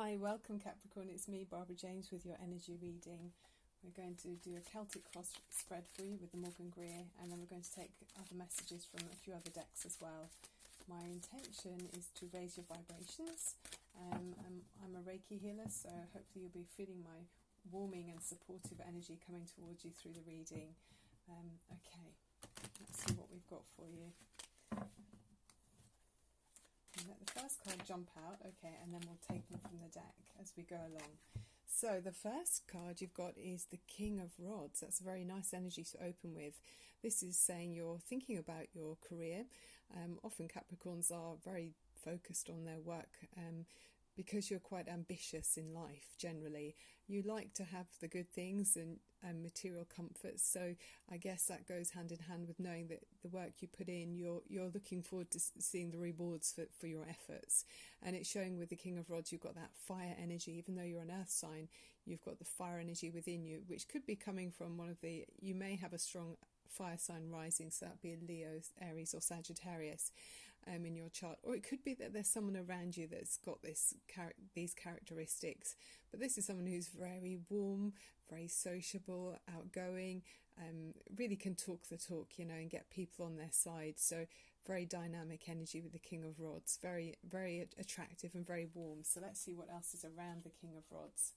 Hi, welcome Capricorn. It's me, Barbara James, with your energy reading. We're going to do a Celtic cross spread for you with the Morgan Greer, and then we're going to take other messages from a few other decks as well. My intention is to raise your vibrations. I'm a Reiki healer, so hopefully you'll be feeling my warming and supportive energy coming towards you through the reading. Okay, let's see what we've got for you. And let the first card jump out, okay, and then we'll take them from the deck as we go along. So the first card you've got is the King of Rods. That's a very nice energy to open with. This is saying you're thinking about your career. Often Capricorns are very focused on their work because you're quite ambitious in life generally. You like to have the good things and material comforts, so I guess that goes hand in hand with knowing that the work you put in, you're looking forward to seeing the rewards for your efforts. And it's showing with the King of Rods, you've got that fire energy. Even though you're an earth sign, you've got the fire energy within you, which could be coming from you may have a strong fire sign rising, so that'd be a Leo, Aries or Sagittarius in your chart, or it could be that there's someone around you that's got these characteristics. But this is someone who's very warm, very sociable, outgoing, really can talk the talk, and get people on their side. So very dynamic energy with the King of Rods, very, very attractive and very warm. So let's see what else is around the King of Rods.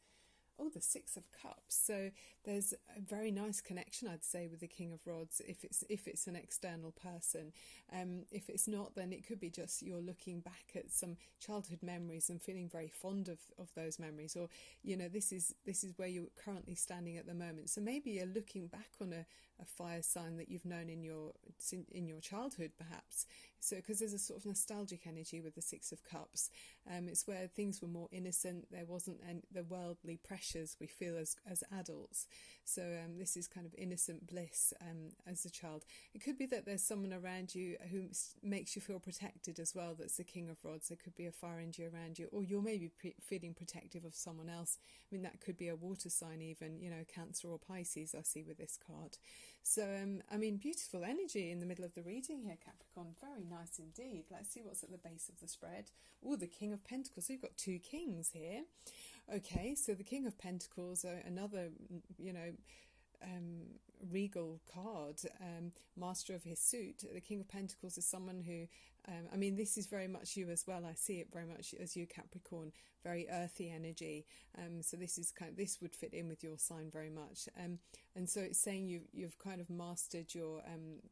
Oh, the Six of Cups. So there's a very nice connection, I'd say, with the King of Rods if it's an external person. If it's not, then it could be just you're looking back at some childhood memories and feeling very fond of those memories, or this is where you're currently standing at the moment. So maybe you're looking back on a fire sign that you've known in your childhood, perhaps. So because there's a sort of nostalgic energy with the Six of Cups. It's where things were more innocent. There wasn't the worldly pressure we feel as adults. So this is kind of innocent bliss as a child. It could be that there's someone around you who makes you feel protected as well. That's the King of Rods. There could be a fire energy around you, or you're maybe feeling protective of someone else. I mean, that could be a water sign even, Cancer or Pisces, I see with this card. So I mean, beautiful energy in the middle of the reading here, Capricorn. Very nice indeed. Let's see what's at the base of the spread. Oh, the King of Pentacles. So you've got two kings here. Okay, so the King of Pentacles, another, regal card, master of his suit. The King of Pentacles is someone who, I mean, this is very much you as well. I see it very much as you, Capricorn, very earthy energy. So this is this would fit in with your sign very much. And so it's saying you've kind of mastered your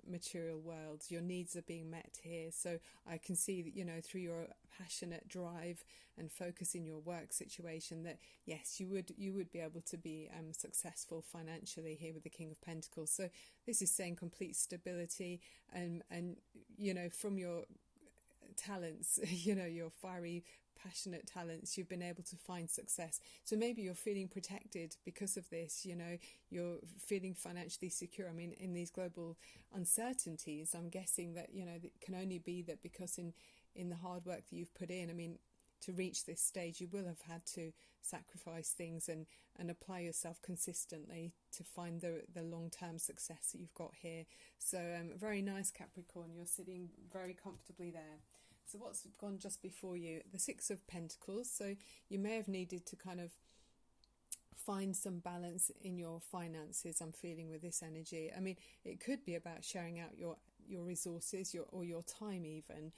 material world. Your needs are being met here. So I can see that, through your passionate drive and focus in your work situation, that yes, you would be able to be successful financially here with the King of Pentacles. So this is saying complete stability and from your talents, your fiery, passionate talents, you've been able to find success. So maybe you're feeling protected because of this, you're feeling financially secure. I mean, in these global uncertainties, I'm guessing that, it can only be that because in the hard work that you've put in, I mean, to reach this stage, you will have had to sacrifice things and apply yourself consistently to find the long-term success that you've got here. So very nice, Capricorn. You're sitting very comfortably there. So what's gone just before you? The Six of Pentacles. So you may have needed to kind of find some balance in your finances, I'm feeling, with this energy. I mean, it could be about sharing out your resources, or your time even,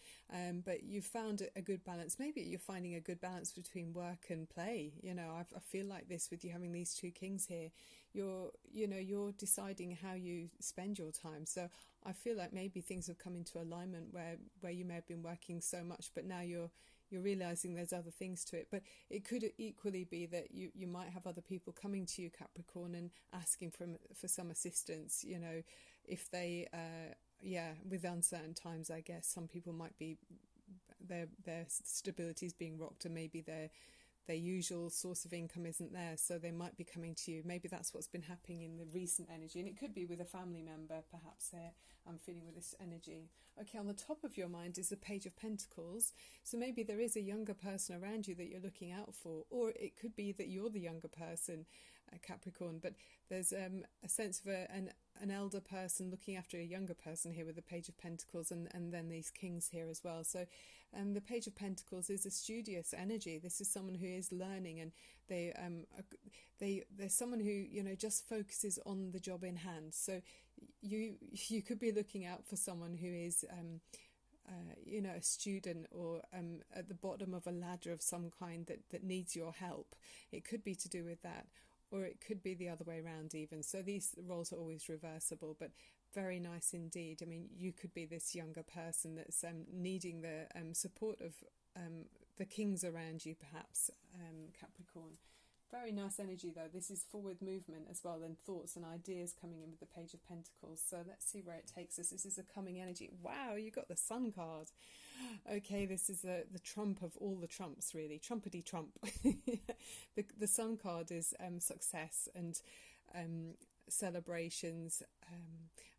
but you've found a good balance. Maybe you're finding a good balance between work and play. I feel like this with you having these two kings here. You're deciding how you spend your time. So I feel like maybe things have come into alignment where you may have been working so much, but now you're realizing there's other things to it. But it could equally be that you might have other people coming to you, Capricorn, and asking for some assistance, if they with uncertain times. I guess some people might be their stability is being rocked, and maybe their usual source of income isn't there, so they might be coming to you. Maybe that's what's been happening in the recent energy, and it could be with a family member, perhaps. I'm feeling with this energy. Okay, on the top of your mind is the Page of Pentacles, so maybe there is a younger person around you that you're looking out for, or it could be that you're the younger person, Capricorn. But there's a sense of an elder person looking after a younger person here with the Page of Pentacles, and then these kings here as well. So the Page of Pentacles is a studious energy. This is someone who is learning, and they're someone who, you know, just focuses on the job in hand. So you could be looking out for someone who is you know, a student, or at the bottom of a ladder of some kind that needs your help. It could be to do with that, or it could be the other way around even. So these roles are always reversible, but very nice indeed. I mean, you could be this younger person that's needing the support of the kings around you, perhaps, Capricorn. Very nice energy though. This is forward movement as well, and thoughts and ideas coming in with the Page of Pentacles. So let's see where it takes us. This is a coming energy. Wow, you got the Sun card. Okay, this is the trump of all the trumps, really. Trumpety trump. The Sun card is success and celebrations.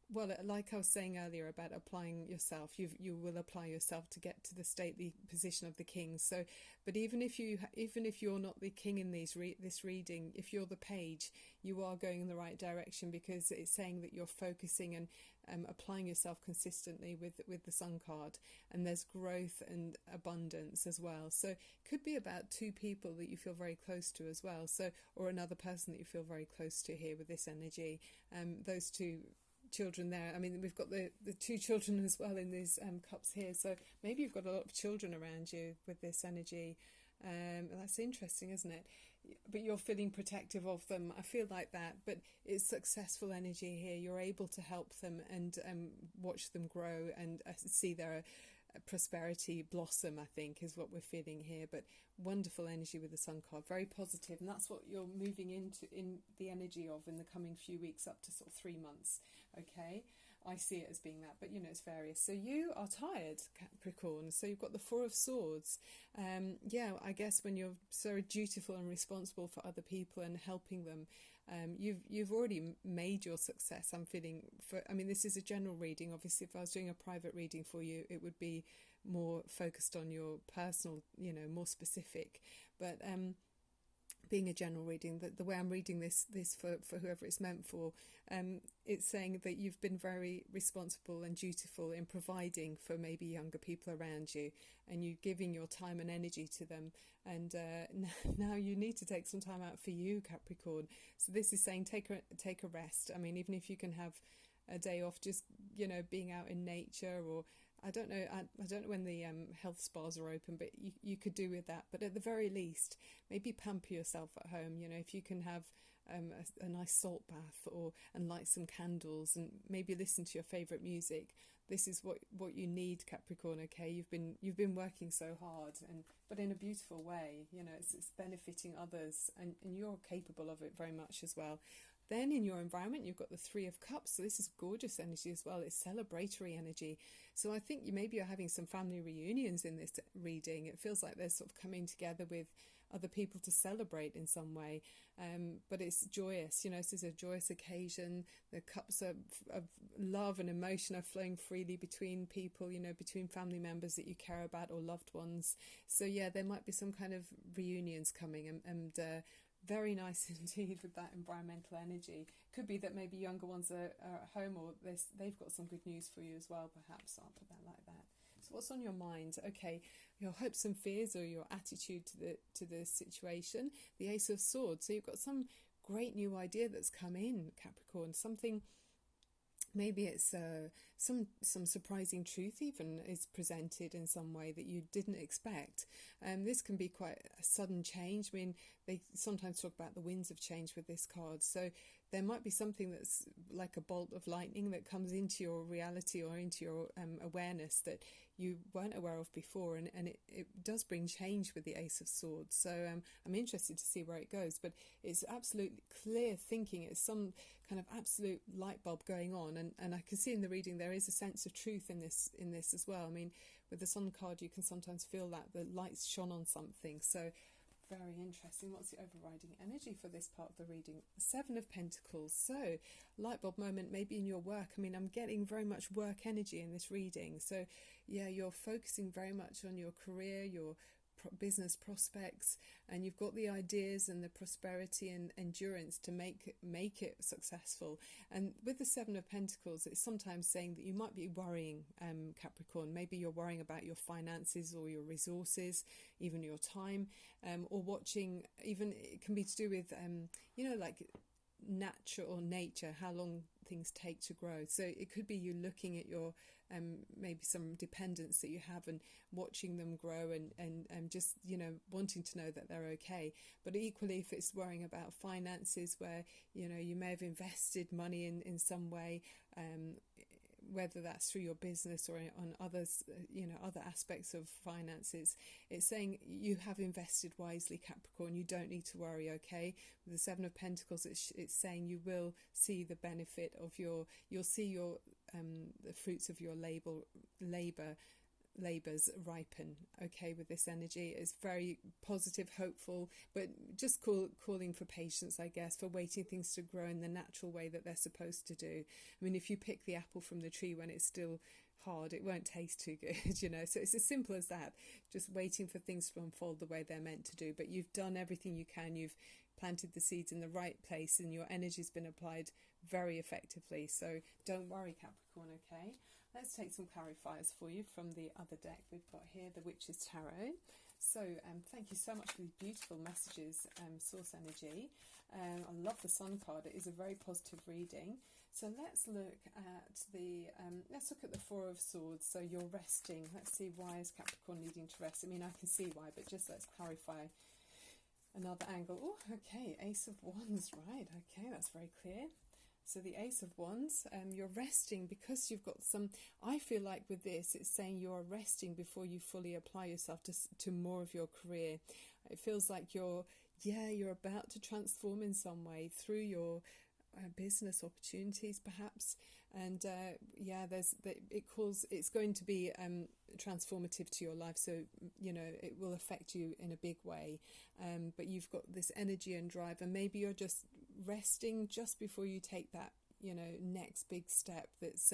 Well, like I was saying earlier about applying yourself, you will apply yourself to get to the stately position of the king. So, but even if you're not the king in this reading, if you're the page, you are going in the right direction, because it's saying that you're focusing and applying yourself consistently with the Sun card, and there's growth and abundance as well. So it could be about two people that you feel very close to as well. So, or another person that you feel very close to here with this energy. Those two children there. I mean, we've got the two children as well in these cups here. So maybe you've got a lot of children around you with this energy. That's interesting, isn't it? But you're feeling protective of them. I feel like that. But it's successful energy here. You're able to help them and watch them grow and see their prosperity blossom, I think, is what we're feeling here. But wonderful energy with the Sun card, very positive, and that's what you're moving into in the energy of in the coming few weeks, up to sort of 3 months. Okay, I see it as being that, but you know, it's various. So you are tired, Capricorn. So you've got the Four of Swords. Yeah, I guess when you're so dutiful and responsible for other people and helping them, you've already made your success. I'm feeling I mean, this is a general reading. Obviously, if I was doing a private reading for you, it would be more focused on your personal, you know, more specific. But being a general reading, the way I'm reading this for whoever it's meant for, it's saying that you've been very responsible and dutiful in providing for maybe younger people around you, and you giving your time and energy to them. And now you need to take some time out for you, Capricorn. So this is saying take a rest. I mean, even if you can have a day off, just, you know, being out in nature, or I don't know when the health spas are open, but you could do with that. But at the very least, maybe pamper yourself at home. You know, if you can have a nice salt bath, and light some candles, and maybe listen to your favourite music. This is what you need, Capricorn. Okay, you've been working so hard, but in a beautiful way. You know, it's benefiting others, and you're capable of it very much as well. Then in your environment, you've got the Three of Cups. So this is gorgeous energy as well. It's celebratory energy. So I think maybe you're having some family reunions in this reading. It feels like they're sort of coming together with other people to celebrate in some way. But it's joyous. You know, this is a joyous occasion. The cups of love and emotion are flowing freely between people, you know, between family members that you care about or loved ones. So yeah, there might be some kind of reunions coming, and very nice indeed with that environmental energy. Could be that maybe younger ones are at home, or they've got some good news for you as well, perhaps. I'll put that like that. So what's on your mind? Okay, your hopes and fears, or your attitude to the situation. The Ace of Swords. So you've got some great new idea that's come in, Capricorn. Something, maybe it's some surprising truth even is presented in some way that you didn't expect. This can be quite a sudden change. I mean, they sometimes talk about the winds of change with this card. So there might be something that's like a bolt of lightning that comes into your reality or into your awareness that you weren't aware of before, and it does bring change with the Ace of Swords. So I'm interested to see where it goes, but it's absolutely clear thinking. It's some kind of absolute light bulb going on, and I can see in the reading there is a sense of truth in this as well. I mean, with the Sun card, you can sometimes feel that the light's shone on something. So very interesting. What's the overriding energy for this part of the reading? Seven of Pentacles. So light bulb moment maybe in your work. I mean, I'm getting very much work energy in this reading. So yeah, you're focusing very much on your career, your business prospects, and you've got the ideas and the prosperity and endurance to make it successful. And with the Seven of Pentacles, it's sometimes saying that you might be worrying, Capricorn. Maybe you're worrying about your finances or your resources, even your time, or watching, even it can be to do with, like nature, how long things take to grow. So it could be you looking at your maybe some dependents that you have and watching them grow and just wanting to know that they're okay. But equally, if it's worrying about finances, where you may have invested money in some way, whether that's through your business or on others, other aspects of finances, it's saying you have invested wisely, Capricorn. You don't need to worry, okay? With the Seven of Pentacles, it's saying you will see the benefit of you'll see your the fruits of your labours ripen, okay? With this energy, it's very positive, hopeful, but just calling for patience, I guess, for waiting things to grow in the natural way that they're supposed to do. I mean, if you pick the apple from the tree when it's still hard, it won't taste too good, so it's as simple as that, just waiting for things to unfold the way they're meant to do. But you've done everything you can, you've planted the seeds in the right place, and your energy's been applied very effectively. So don't worry, Capricorn, okay? Let's take some clarifiers for you from the other deck we've got here, the Witch's Tarot. So thank you so much for these beautiful messages, Source Energy. I love the Sun card. It is a very positive reading. So let's look at the Four of Swords. So you're resting. Let's see, why is Capricorn needing to rest? I mean, I can see why, but just let's clarify another angle. Oh, okay, Ace of Wands, right? Okay, that's very clear. So the Ace of Wands, you're resting because you've got some, I feel like with this, it's saying you're resting before you fully apply yourself to more of your career. It feels like you're about to transform in some way through your business opportunities, perhaps. And it's going to be transformative to your life. So, it will affect you in a big way. But you've got this energy and drive, and maybe you're just resting just before you take that, next big step that's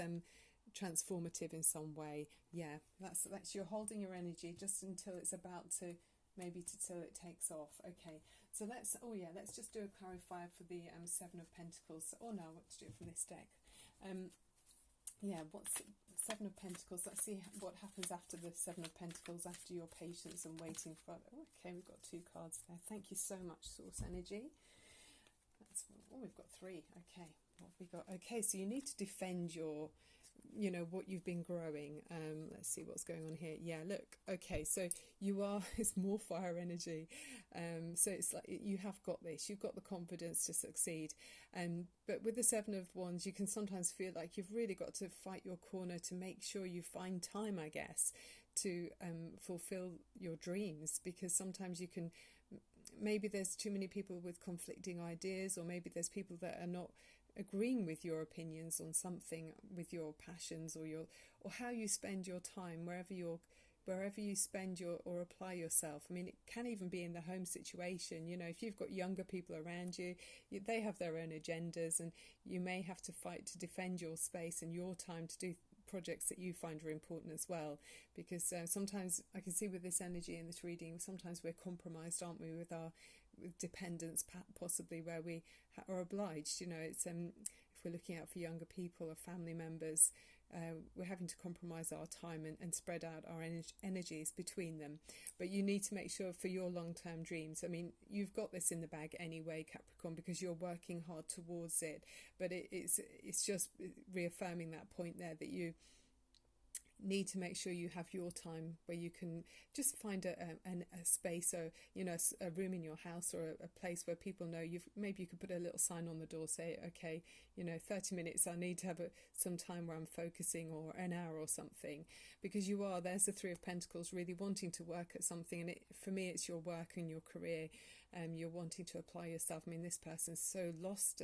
transformative in some way. Yeah, that's you're holding your energy just until it's about to, maybe till it takes off. Okay, so let's just do a clarifier for the Seven of Pentacles. Oh no, what to do from this deck? What's Seven of Pentacles? Let's see what happens after the Seven of Pentacles, after your patience and waiting for. Okay, we've got two cards there. Thank you so much, Source Energy. We've got three. Okay, what have we got? Okay, so you need to defend your, what you've been growing. Let's see what's going on here. Yeah, look. Okay, so it's more fire energy. So it's like you have got this. You've got the confidence to succeed. But with the Seven of Wands, you can sometimes feel like you've really got to fight your corner to make sure you find time, I guess, to fulfill your dreams, because sometimes you can. Maybe there's too many people with conflicting ideas, or maybe there's people that are not agreeing with your opinions on something, with your passions or how you spend your time, wherever you spend or apply yourself. I mean, it can even be in the home situation. If you've got younger people around you, they have their own agendas, and you may have to fight to defend your space and your time to do projects that you find are important as well, because sometimes I can see with this energy in this reading, sometimes we're compromised, aren't we, with dependence, possibly, where we are obliged. It's if we're looking out for younger people or family members, we're having to compromise our time and spread out our energies between them. But you need to make sure for your long-term dreams, I mean, you've got this in the bag anyway, Capricorn, because you're working hard towards it. But it's just reaffirming that point there, that you need to make sure you have your time where you can just find a space, or a room in your house, or a place where people know maybe you could put a little sign on the door, say, okay, 30 minutes, I need to have some time where I'm focusing, or an hour or something, because there's the Three of Pentacles, really wanting to work at something. And for me, it's your work and your career. You're wanting to apply yourself. I mean, this person's so lost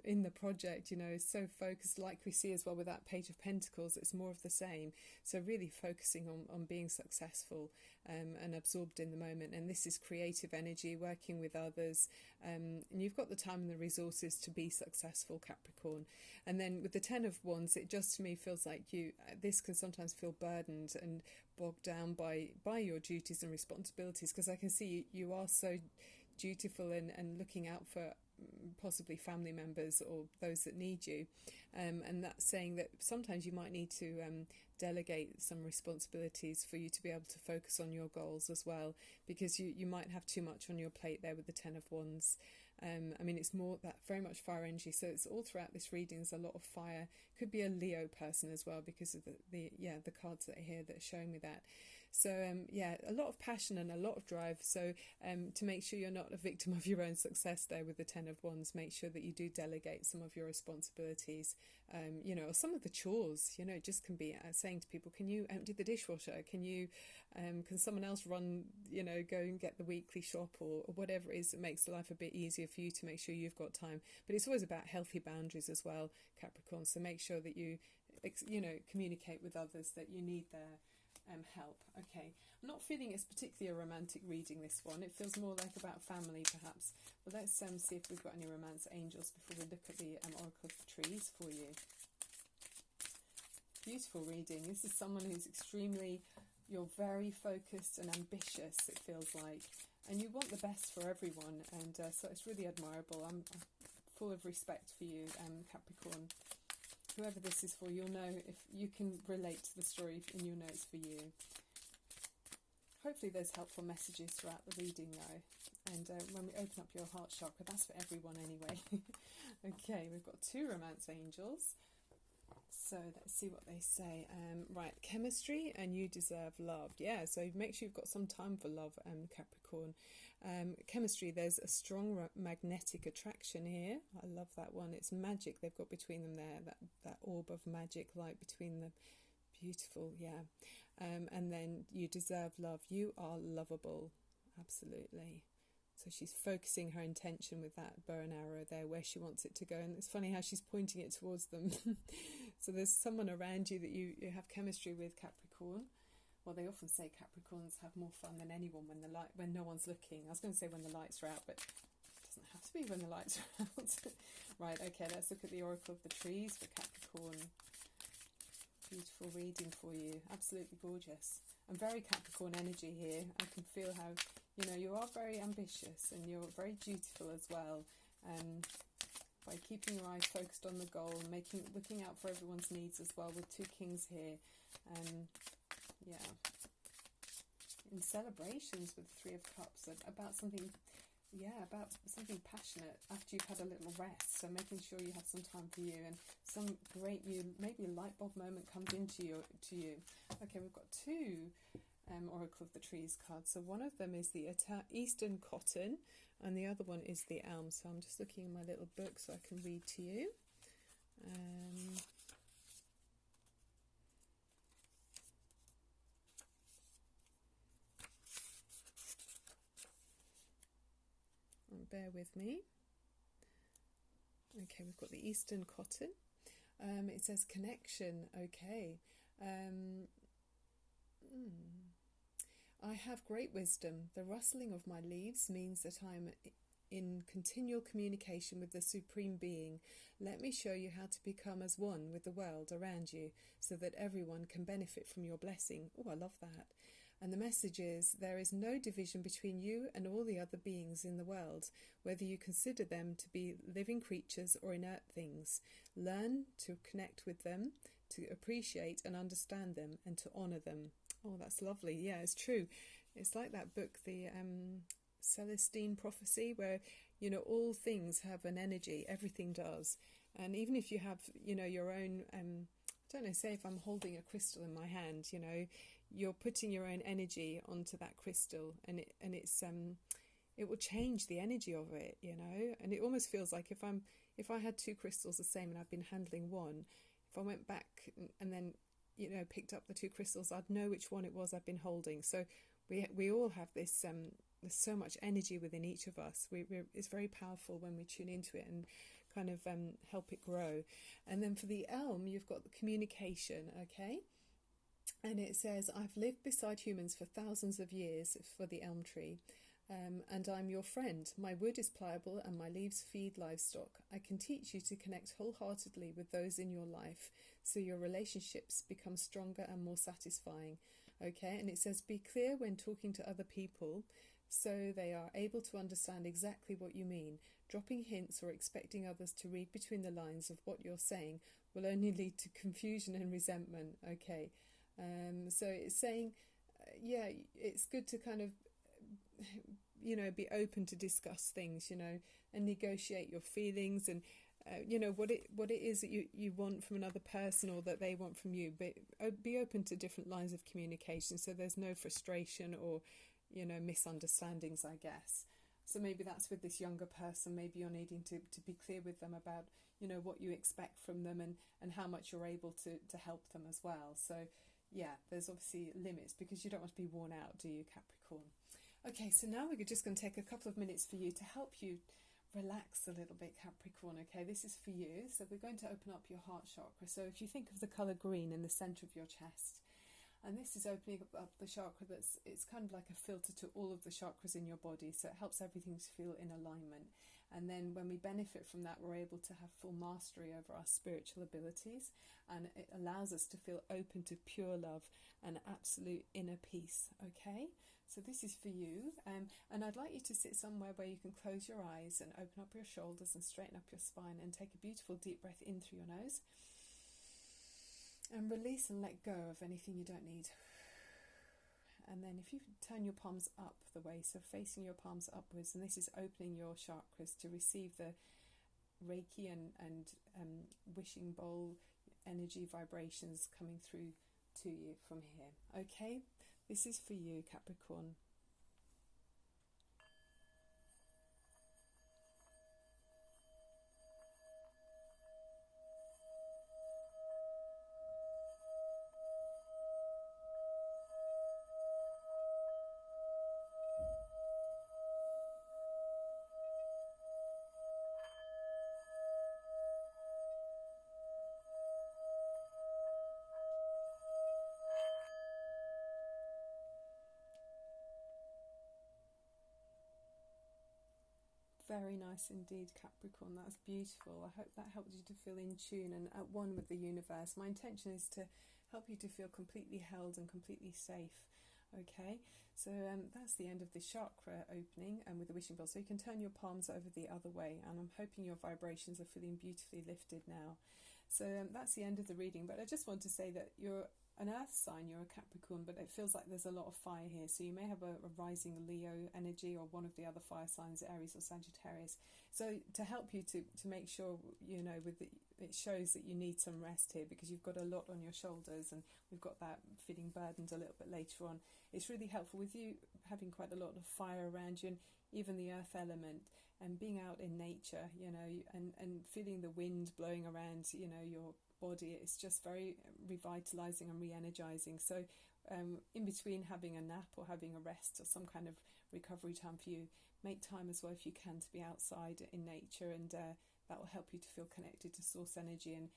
in the project, so focused, like we see as well with that Page of Pentacles. It's more of the same. So really focusing on being successful and absorbed in the moment. And this is creative energy, working with others. And you've got the time and the resources to be successful, Capricorn. And then with the Ten of Wands, it just to me feels like this can sometimes feel burdened and bogged down by your duties and responsibilities, because I can see you are so dutiful and looking out for possibly family members or those that need you, and that's saying that sometimes you might need to delegate some responsibilities for you to be able to focus on your goals as well, because you might have too much on your plate there with the Ten of Wands. I mean, it's more that very much fire energy, so it's all throughout this reading. There's a lot of fire. Could be a Leo person as well, because of the cards that are here that are showing me that. So a lot of passion and a lot of drive. So to make sure you're not a victim of your own success there with the Ten of Wands, make sure that you do delegate some of your responsibilities, or some of the chores. It just can be saying to people, can you empty the dishwasher? Can someone else run, go and get the weekly shop, or whatever it is that makes life a bit easier for you to make sure you've got time. But it's always about healthy boundaries as well, Capricorn. So make sure that you communicate with others that you need their help. Okay, I'm not feeling it's particularly a romantic reading, this one. It feels more like about family perhaps, but let's see if we've got any romance angels before we look at the Oracle of the Trees for you. Beautiful reading. This is someone who's you're very focused and ambitious, it feels like, and you want the best for everyone, and so it's really admirable. I'm full of respect for you, Capricorn. Whoever this is for, you'll know if you can relate to the story and you'll know it's for you. Hopefully there's helpful messages throughout the reading though, and when we open up your heart chakra, that's for everyone anyway. Okay, we've got two romance angels, so let's see what they say. Right, chemistry and you deserve love. Yeah, so make sure you've got some time for love, Capricorn. Chemistry, there's a strong magnetic attraction here. I love that one. It's magic they've got between them there, that orb of magic light between them. Beautiful, yeah. And then you deserve love. You are lovable, absolutely. So she's focusing her intention with that bow and arrow there where she wants it to go, and it's funny how she's pointing it towards them. So there's someone around you that you have chemistry with, Capricorn. Well, they often say Capricorns have more fun than anyone when no one's looking. I was going to say when the lights are out, but it doesn't have to be when the lights are out. Right, okay, let's look at the Oracle of the Trees for Capricorn. Beautiful reading for you. Absolutely gorgeous. And very Capricorn energy here. I can feel how, you are very ambitious and you're very dutiful as well. By keeping your eyes focused on the goal, looking out for everyone's needs as well, with two kings here. In celebrations with the Three of Cups about something passionate after you've had a little rest. So making sure you have some time for you, and some great maybe a light bulb moment comes into you. Okay, we've got two Oracle of the Trees cards. So one of them is the Eastern Cotton, and the other one is the Elm. So I'm just looking in my little book so I can read to you. Bear with me. Okay, we've got the Eastern Cotton. It says connection. Okay. I have great wisdom. The rustling of my leaves means that I am in continual communication with the Supreme Being. Let me show you how to become as one with the world around you, so that everyone can benefit from your blessing. Oh, I love that. And the message is, there is no division between you and all the other beings in the world, whether you consider them to be living creatures or inert things. Learn to connect with them, to appreciate and understand them, and to honour them. Oh, that's lovely. Yeah, it's true. It's like that book, the Celestine Prophecy, where, all things have an energy. Everything does. And even if you have, your own, I don't know, say if I'm holding a crystal in my hand, you're putting your own energy onto that crystal, and it will change the energy of it, and it almost feels like if I had two crystals the same and I've been handling one, if I went back and then picked up the two crystals, I'd know which one it was I've been holding. So we all have this there's so much energy within each of us. It's very powerful when we tune into it and kind of help it grow. And then for the Elm, you've got the communication, okay? And it says, I've lived beside humans for thousands of years, for the elm tree, and I'm your friend. My wood is pliable and my leaves feed livestock. I can teach you to connect wholeheartedly with those in your life, so your relationships become stronger and more satisfying. Okay, and it says, be clear when talking to other people so they are able to understand exactly what you mean. Dropping hints or expecting others to read between the lines of what you're saying will only lead to confusion and resentment. Okay, so it's saying, yeah, it's good to kind of, be open to discuss things, and negotiate your feelings and what it is that you want from another person or that they want from you. But be open to different lines of communication so there's no frustration or misunderstandings, I guess. So maybe that's with this younger person. Maybe you're needing to be clear with them about what you expect from them and how much you're able to help them as well. So yeah, there's obviously limits because you don't want to be worn out, do you, Capricorn? Okay, so now we're just going to take a couple of minutes for you to help you relax a little bit, Capricorn. Okay, this is for you. So we're going to open up your heart chakra. So if you think of the colour green in the centre of your chest, and this is opening up the chakra it's kind of like a filter to all of the chakras in your body, so it helps everything to feel in alignment. And then when we benefit from that, we're able to have full mastery over our spiritual abilities, and it allows us to feel open to pure love and absolute inner peace. Okay, so this is for you, and I'd like you to sit somewhere where you can close your eyes and open up your shoulders and straighten up your spine, and take a beautiful deep breath in through your nose and release and let go of anything you don't need. And then if you turn your palms up the way, so facing your palms upwards, and this is opening your chakras to receive the Reiki and wishing bowl energy vibrations coming through to you from here. Okay, this is for you, Capricorn. Very nice indeed, Capricorn. That's beautiful. I hope that helped you to feel in tune and at one with the universe. My intention is to help you to feel completely held and completely safe. Okay, so that's the end of the chakra opening and with the wishing bowl. So you can turn your palms over the other way, and I'm hoping your vibrations are feeling beautifully lifted now. So that's the end of the reading, but I just want to say that you're an earth sign, you're a Capricorn, but it feels like there's a lot of fire here. So you may have a rising Leo energy or one of the other fire signs, Aries or Sagittarius. So to help you to make sure, it shows that you need some rest here because you've got a lot on your shoulders, and we've got that feeling burdened a little bit later on. It's really helpful with you having quite a lot of fire around you, and even the earth element, and being out in nature, and feeling the wind blowing around, your body. It's just very revitalizing and re-energizing. So in between having a nap or having a rest or some kind of recovery time for you, make time as well if you can to be outside in nature, and that will help you to feel connected to source energy and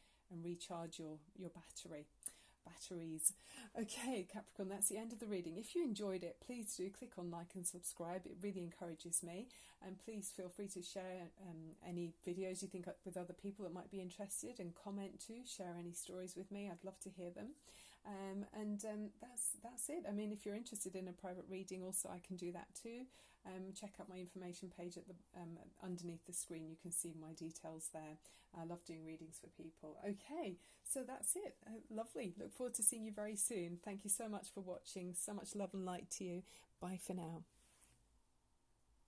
recharge your batteries. Okay, Capricorn, that's the end of the reading. If you enjoyed it, please do click on like and subscribe. It really encourages me, and please feel free to share any videos you think with other people that might be interested, and comment too. Share any stories with me. I'd love to hear them. That's it. I mean, if you're interested in a private reading also, I can do that too. Check out my information page at the underneath the screen. You can see my details there. I love doing readings for people. Okay, so that's it. Lovely. Look forward to seeing you very soon. Thank you so much for watching. So much love and light to you. Bye for now.